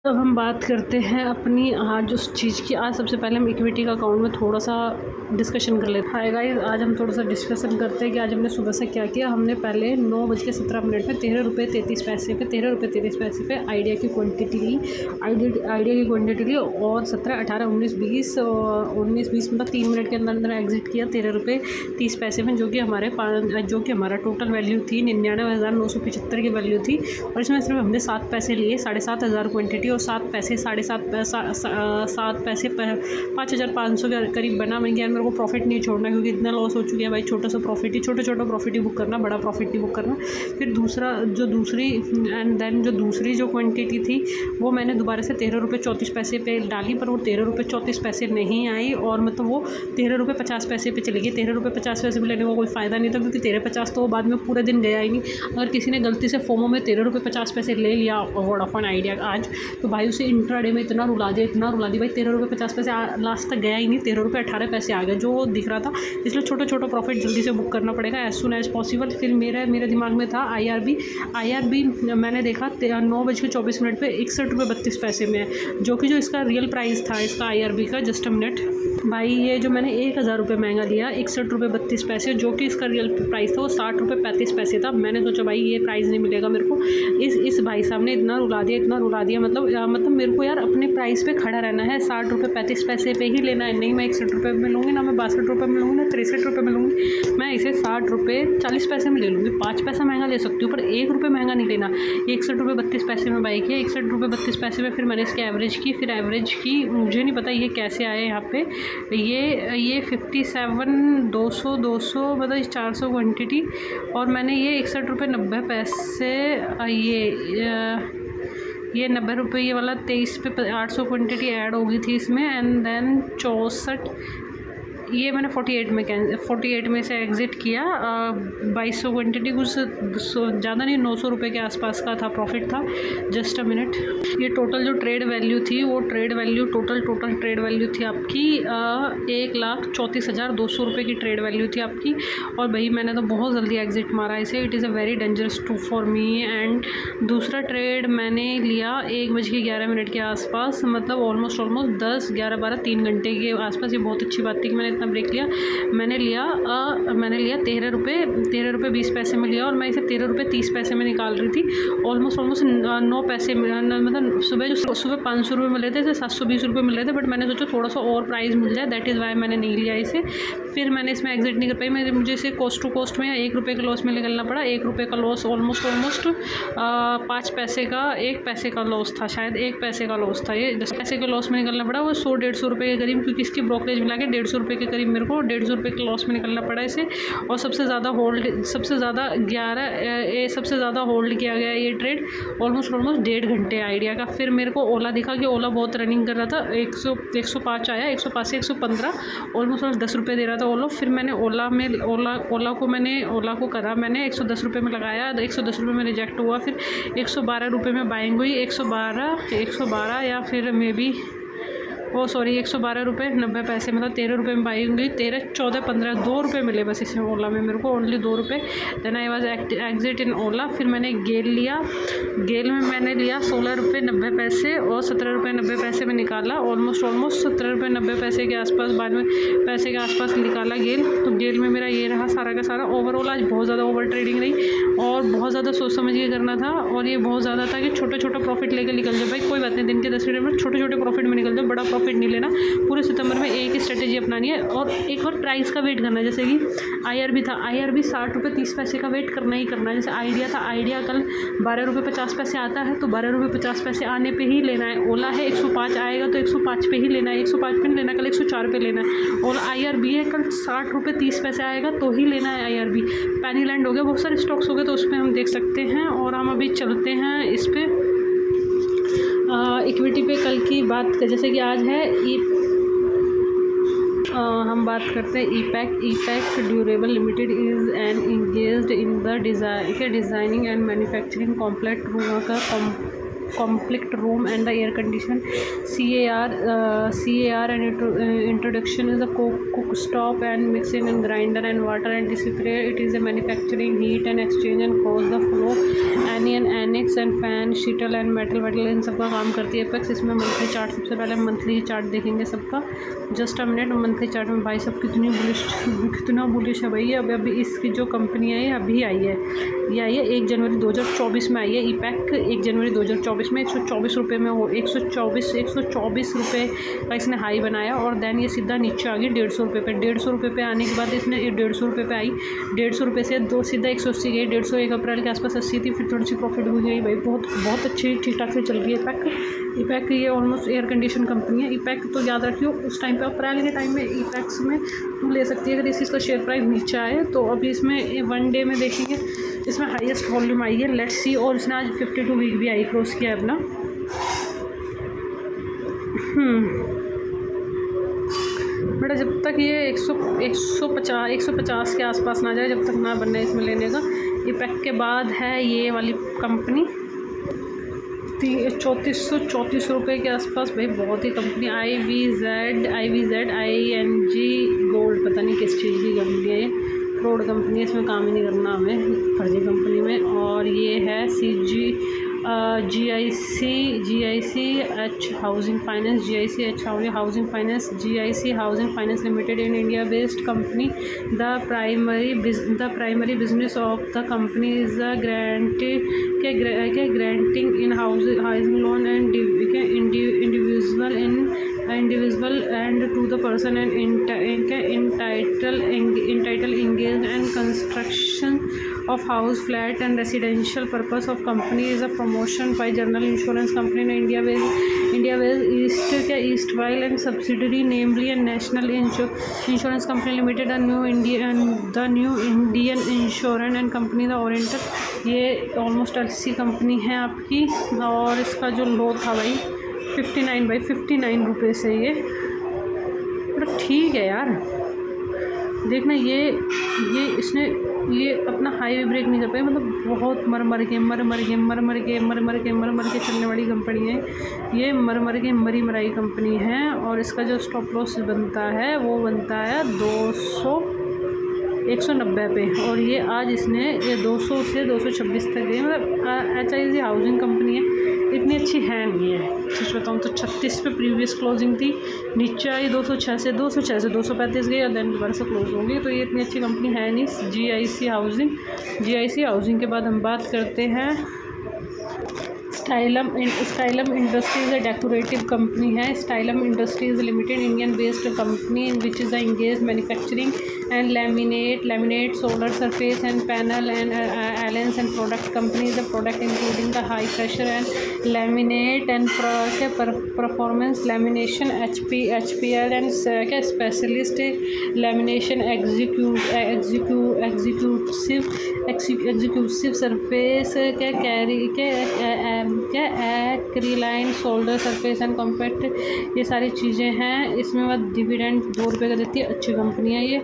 अब हम बात करते हैं अपनी आज उस चीज़ की। आज सबसे पहले हम इक्विटी का अकाउंट में थोड़ा सा डिस्कशन कर लेते हैं। हाय गाइस, आज हम थोड़ा सा डिस्कशन करते हैं कि आज हमने सुबह से क्या किया। हमने पहले 9:17 में ₹13.33 पे ₹13.33 पे आइडिया की क्वांटिटी ली। आइडिया की क्वांटिटी ली और 17, 18, 19, 20 मतलब 3 मिनट के अंदर अंदर एग्जिट किया ₹13.30 में, जो कि हमारा टोटल वैल्यू थी 99,975 की वैल्यू थी। और इसमें सिर्फ हमने 7 पैसे लिए, 7,500 क्वान्टिटी और 7 पैसे 5,500 के करीब बना। मैं यार मेरे को प्रॉफिट नहीं छोड़ना, क्योंकि इतना लॉस हो चुका है भाई। छोटा प्रॉफिट ही बुक करना, बड़ा प्रॉफिट नहीं बुक करना। फिर जो दूसरी जो क्वांटिटी थी वो मैंने दोबारा से ₹13.34 पे डाली, पर वो ₹13.34 नहीं आई और मतलब वो ₹13.50 पे चली गई। ₹13.50 पे लेने का कोई फ़ायदा नहीं था, क्योंकि 13.50 तो वो बाद में पूरे दिन गया ही नहीं। अगर किसी ने गलती से फोमो में ₹13.50 ले लिया वोडाफोन आइडिया आज, तो भाई उसे इंट्राडे में इतना रुला दिया भाई। ₹13.50 लास्ट तक गया ही नहीं, ₹13.18 आ गया जो दिख रहा था। इसलिए छोटा प्रॉफिट जल्दी से बुक करना पड़ेगा एज सुन एज पॉसिबल। फिर मेरे दिमाग में था IRB मैंने देखा 9:24 पे ₹61.32 में है, जो इसका रियल प्राइस था इसका IRB का। जस्ट अ मिनट भाई, ये जो मैंने ₹1,000 महंगा लिया ₹61.32, जो कि इसका रियल प्राइस था वो ₹60.35 था। मैंने सोचा भाई ये प्राइस नहीं मिलेगा मेरे को। इस भाई साहब ने इतना रुला दिया मतलब मेरे को यार अपने प्राइस पे खड़ा रहना है। ₹60.35 पे ही लेना है। नहीं मैं ₹61 में लूँगी, ना मैं ₹62 में लूँगी, ना ₹63 में लूँगी। मैं इसे ₹60.40 में ले लूँगी। 5 पैसा महंगा ले सकती हूँ, पर ₹1 महंगा नहीं लेना। ₹61.32 में बाई किया, ₹61.32 में। फिर मैंने इसकी एवरेज की मुझे नहीं पता ये कैसे आए यहाँ पे। ये 57 200 मतलब 400 क्वान्टिटी, और मैंने ये ₹61.90 ये ₹90 ये वाला 23 पे 800 क्वान्टिटी ऐड हो गई थी इसमें। एंड देन 64 ये मैंने 48 में से एग्ज़िट किया। 2200 क्वान्टिटी, कुछ ज़्यादा नहीं, ₹900 के आसपास का था, प्रॉफिट था। जस्ट अ मिनट, ये टोटल जो ट्रेड वैल्यू थी वो टोटल ट्रेड वैल्यू थी आपकी ₹1,34,200 की ट्रेड वैल्यू थी आपकी। और भाई मैंने तो बहुत जल्दी एग्ज़िट मारा इसे। It is a very dangerous to for me. And दूसरा ट्रेड मैंने लिया 1:11 के आसपास, मतलब ऑलमोस्ट 10, 11, 12, 3 घंटे के आसपास। ये बहुत अच्छी बात थी कि मैंने इतना ब्रेक लिया। मैंने लिया ₹13.20 में लिया, और मैं इसे ₹13.30 में निकाल रही थी। ऑलमोस्ट 9 पैसे मतलब सुबह ₹500 मिल रहे थे, इसे ₹720 मिल रहे थे। बट मैंने सोचा थोड़ा सा और प्राइस मिल जाए, दैट इज़ वाई मैंने नहीं लिया इसे। फिर मैंने इसमें एग्जिट नहीं कर पाई। मुझे इसे कॉस्ट टू कॉस्ट में ₹1 के लॉस में निकलना पड़ा। ₹1 का लॉस ऑलमोस्ट 5 पैसे का, 1 पैसे का लॉस था, शायद 1 पैसे का लॉस था। ये 10 पैसे के लॉस में निकलना पड़ा, वो 100-150 के करीब, क्योंकि इसकी ब्रोकरेज मिला के ₹150 के करीब मेरे को ₹150 के लॉस में निकलना पड़ा इसे। और सबसे ज़्यादा होल्ड किया गया ये ट्रेड ऑलमोस्ट 1.5 घंटे आइडिया का। फिर मेरे को ओला दिखा कि ओला बहुत रनिंग कर रहा था। 105 आया, 105 से 115, ऑलमोस्ट ₹10 दे रहा था ओला। फिर मैंने ओला को करा, मैंने ₹110 में लगाया, ₹110 में रिजेक्ट हुआ। फिर ₹112 में बाइंग हुई, 112 या फिर मे बी ₹112.90, मतलब ₹13 में बाइंग हुई। 13, 14, 15, ₹2 मिले बस इसमें ओला में मेरे को, only ₹2। Then I was exit in Ola. फिर मैंने गेल लिया। गेल में मैंने लिया ₹16.90 और ₹17.90 में निकाला। ऑलमोस्ट ₹17.90 के आसपास, 92 पैसे के आसपास निकाला गेल। तो गेल में मेरा ये रहा सारा का सारा। ओवरऑल आज बहुत ज़्यादा ओवर ट्रेडिंग रही, और बहुत ज़्यादा सोच समझ के करना था। और ये बहुत ज़्यादा था कि छोटा प्रॉफिट लेकर निकल जाए भाई, कोई बात नहीं। दिन के 10 मिनट में छोटे प्रॉफिट में निकल जाए, बड़ा प्रॉफिट नहीं लेना। पूरे सितंबर में एक ही स्ट्रेटेजी अपनानी है, और एक और प्राइस का वेट करना है। जैसे कि IRB था, IRB ₹60.30 का वेट करना ही करना है। जैसे आइडिया था, आइडिया कल ₹12.50 आता है, तो ₹12.50 आने पे ही लेना है। ओला है 105 आएगा तो 105 पे ही लेना है, 105 पे नहीं लेना, कल 104 पे लेना है। और IRB है कल ₹60.30 आएगा तो ही लेना है IRB। पैनी लैंड हो गया, बहुत सारे स्टॉक्स हो गए, तो उसमें हम देख सकते हैं। और हम अभी चलते हैं इस पे इक्विटी पे। कल की बात जैसे कि आज है हम बात करते हैं EPACK durable limited is an engaged in the designing and manufacturing complex compact room and the air condition, CAR and introduction is a cook stop and mixing and grinder and water and display. It is a manufacturing heat and exchange and cause the flow, anion, annex and fan, शीटल and metal इन सब का काम करती है apex. इसमें monthly chart, सबसे पहले मंथली चार्ट देखेंगे सबका। Just a minute. Monthly chart में भाई सब कितना बुलिश है भाई। अभी इसकी जो कंपनी है ये अभी आई है, ये आई है 1 जनवरी 2024 में आई है। ईपैक 1 जनवरी 2024 में 124 रुपये में, वो 124 रुपये का इसने हाई बनाया और देन ये सीधा नीचे आ गई 150 रुपये पे। 150 रुपये पे आने के बाद इसने 150 रुपये पे आई, 150 रुपये से सीधा 180 गई, 150 अप्रैल के आसपास 80 थी, फिर थोड़ी सी प्रॉफिट हुई गई भाई। बहुत अच्छी ठीक ठाक से चल रही है ईपैक। ये ऑलमोस्ट एयर कंडीशन कंपनी है ईपैक। तो याद रखियो उस टाइम पे, अप्रैल के टाइम में ईपैक्स में तुम ले सकती है अगर इसका शेयर प्राइस नीचे आए तो। अभी इसमें 1 डे में देखेंगे, इसमें हाईएस्ट वॉल्यूम आई है, लेट्स सी। और इसने आज 52 वीक भी आई क्रॉस किया है अपना। बेटा जब तक ये 150 के आसपास ना जाए, जब तक ना बनना है इसमें लेने का। ईपैक के बाद है ये वाली कंपनी 3434 रुपये के आसपास भाई, बहुत ही कंपनी। IVZ गोल्ड, पता नहीं किस चीज़ की कंपनी है ये, फ्रॉड कंपनी है, इसमें काम ही नहीं करना हमें फर्जी कंपनी में। और ये है GIC housing finance, housing finance limited in India based company. The primary business of the company is the granting in housing loan and individual and to the person and entitled engaged and construction of house, flat and residential purpose of company is a promotion by general insurance company in India based East While and subsidiary namely and National Insurance Company Limited, the New Indian Insurance and Company the Oriental। ये almost ऐसी company है आपकी। और इसका जो लो था भाई 59 रुपये से, ये बड़ा ठीक है यार। देखना ये इसने ये अपना हाईवे ब्रेक नहीं कर पाई, मतलब बहुत मर के चलने वाली कंपनी है ये, मरी मराई कंपनी है। और इसका जो स्टॉप लॉस बनता है वो बनता है 190 पे, और ये आज इसने ये 200 से 226 तक गई। मतलब HIC हाउसिंग कंपनी है, इतनी अच्छी है नहीं है सच बताऊँ तो। 36 पे प्रीवियस क्लोजिंग थी, नीचे आई 206 से 235 गई और देन दोबारा से क्लोज होंगी। तो ये इतनी अच्छी कंपनी है नहीं GIC हाउसिंग। के बाद हम बात करते हैं स्टाइलम इंडस्ट्रीज है, डेकोरेटिव कंपनी है। Stylam industries limited Indian based company in which is the engage manufacturing and laminate solar surface and panel and एलेंस and product company. The product including the high pressure and laminate and performance lamination HPL and specialist lamination executive surface के एक्रिलाइन solder surface and compact, ये सारी चीज़ें हैं। इसमें बाद dividend 2 रुपये का देती है, अच्छी कंपनी है ये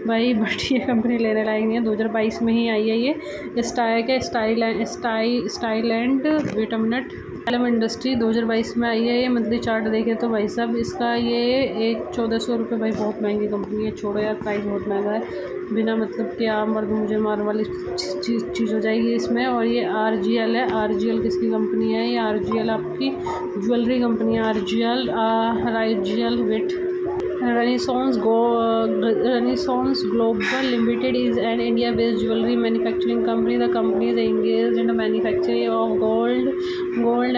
भाई, बट ये कंपनी लेने लायक नहीं है। 2022 में ही आई है ये। स्टाइलैंड wait a minute, Stylam industry 2022 में आई है ये। मंथली चार्ट देखे तो भाई साहब इसका ये 1400 रुपये भाई, बहुत महंगी कंपनी है। छोड़ो यार, प्राइस बहुत महंगा है, बिना मतलब के आप मर्द मुझे मार वाली चीज़ हो जाएगी इसमें। और ये RGL है। RGL किसकी कंपनी है? ये RGL आपकी ज्वेलरी कंपनी है। RGL वेट Renaissance Global Limited is an India-based jewelry manufacturing company. The company is engaged in the manufacturing of gold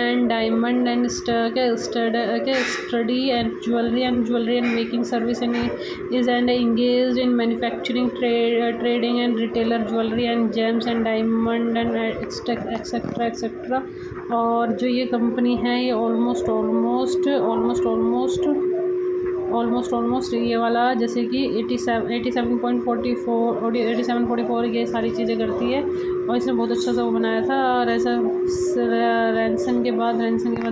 and diamond and sturdy and jewelry and making service, and is engaged in manufacturing, trading and retailer jewelry and gems and diamond and etc. और जो ये company है ये almost almost ये वाला जैसे कि 87.44 ये सारी चीज़ें करती है। और इसने बहुत अच्छा सा वो बनाया था। और ऐसा रैंसन के बाद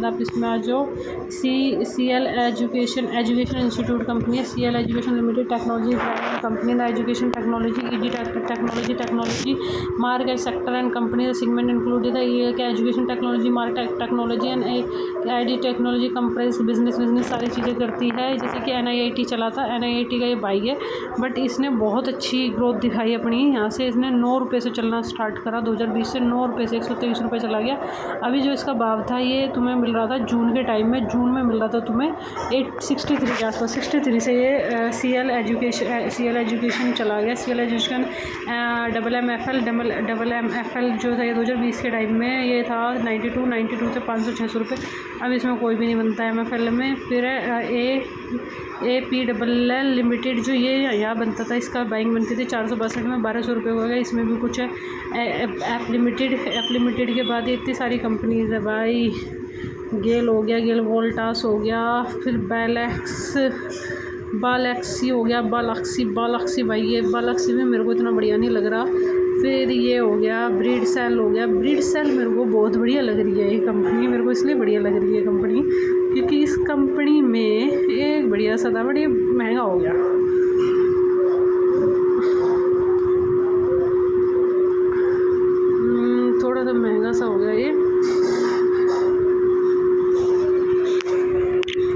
आप इसमें आ जाओ। CL एजुकेशन इंस्टीट्यूट कंपनी है। CL education limited technology company the education technology ED technology market sector and company the segment included क्या education technology market technology and ID technology compress business सारी चीज़ें करती है। जैसे कि NIIT चला था, NIIT का ये भाई है, बट इसने बहुत अच्छी ग्रोथ दिखाई अपनी। यहाँ से इसने 9 रुपये से चलना स्टार्ट करा 2020 से 9 रुपये से 123 रुपये चला गया। अभी जो इसका भाव था ये तुम्हें मिल रहा था जून के टाइम में, जून में मिल रहा था तुम्हें 863 के आसपास। 63 से ये CL एजुकेशन चला गया। CL एजुकेशन MMFL जो था ये 2020 के टाइम में ये था 92 से 500-600 रुपये। अब इसमें कोई भी नहीं बनता है MFL में। फिर APLL लिमिटेड जो ये यहाँ बनता था, इसका बाइंग बनती थी 462 में 1200 रुपये हो गया। इसमें भी कुछ है। ऐप लिमिटेड के बाद इतनी सारी कंपनीज है भाई। गेल हो गया, गेल वोल्टास हो गया, फिर बालैक्सी हो गया, बालाक्सी भाई ये बालाक्सी में मेरे को इतना बढ़िया नहीं लग रहा। फिर ये हो गया ब्रीड सेल हो गया। ब्रीड सेल मेरे को बहुत बढ़िया लग रही है ये कंपनी। मेरे को इसलिए बढ़िया लग रही है कंपनी क्योंकि इस कंपनी में एक बढ़िया सा था, बट ये महंगा हो गया। थोड़ा सा महंगा सा हो गया ये।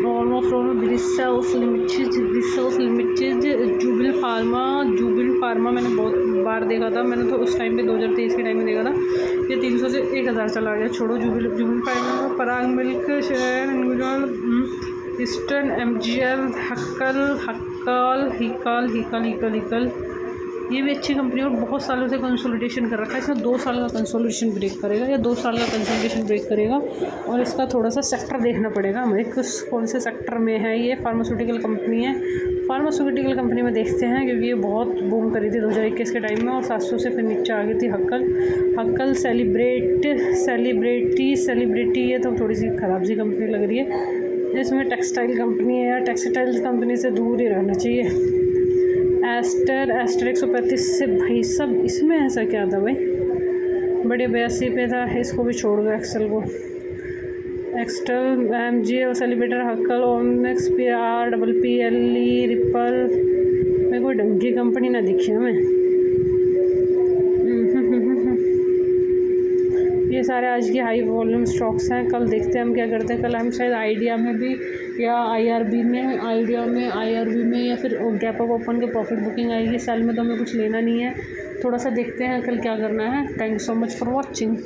ऑलमोस्ट ब्रिसेल्स लिमिटेड जुबिल फार्मा मैंने बहुत बार देखा था। मैंने तो उस टाइम पे 2023 के टाइम में देखा था। ये 300 से 1000 चला गया। छोड़ो जुबिल फार्मा। पराग मिल्क ईस्टर्न MGL हिकल ये भी अच्छी कंपनी और बहुत सालों से कंसोलिडेशन कर रखा है। इसमें 2 साल का कंसोलिडेशन ब्रेक करेगा या 2 साल का कंसोलिडेशन ब्रेक करेगा। और इसका थोड़ा सा सेक्टर देखना पड़ेगा हमें, कौन से सेक्टर में है ये। फार्मास्यूटिकल कंपनी है। फार्मास्यूटिकल कंपनी में देखते हैं क्योंकि ये बहुत बूम करी थी 2021 के टाइम में और 700 से फिर नीचे आ गई थी। हक्कल सेलिब्रिटी ये तो थोड़ी सी ख़राब सी कंपनी लग रही है। इसमें टेक्सटाइल कंपनी है यार, टेक्सटाइल कंपनी से दूर ही रहना चाहिए। एस्टर 135 से भाई सब इसमें ऐसा क्या था भाई, बड़े 82 पे था। इसको भी छोड़ दो एक्सेल को। एक्सटल MGL सेलिब्रेटर हक्कल ओमनेक्स PRPPLE रिपल में कोई ढंग की कंपनी ना दिखी हमें। ये सारे आज की हाई वॉल्यूम स्टॉक्स हैं। कल देखते हैं हम क्या करते हैं। कल हम शायद आइडिया में भी या IRB में या फिर गैप ऑफ ओपन के प्रॉफिट बुकिंग आएगी। सेल में तो हमें कुछ लेना नहीं है। थोड़ा सा देखते हैं कल क्या करना है। Thank you so much for watching.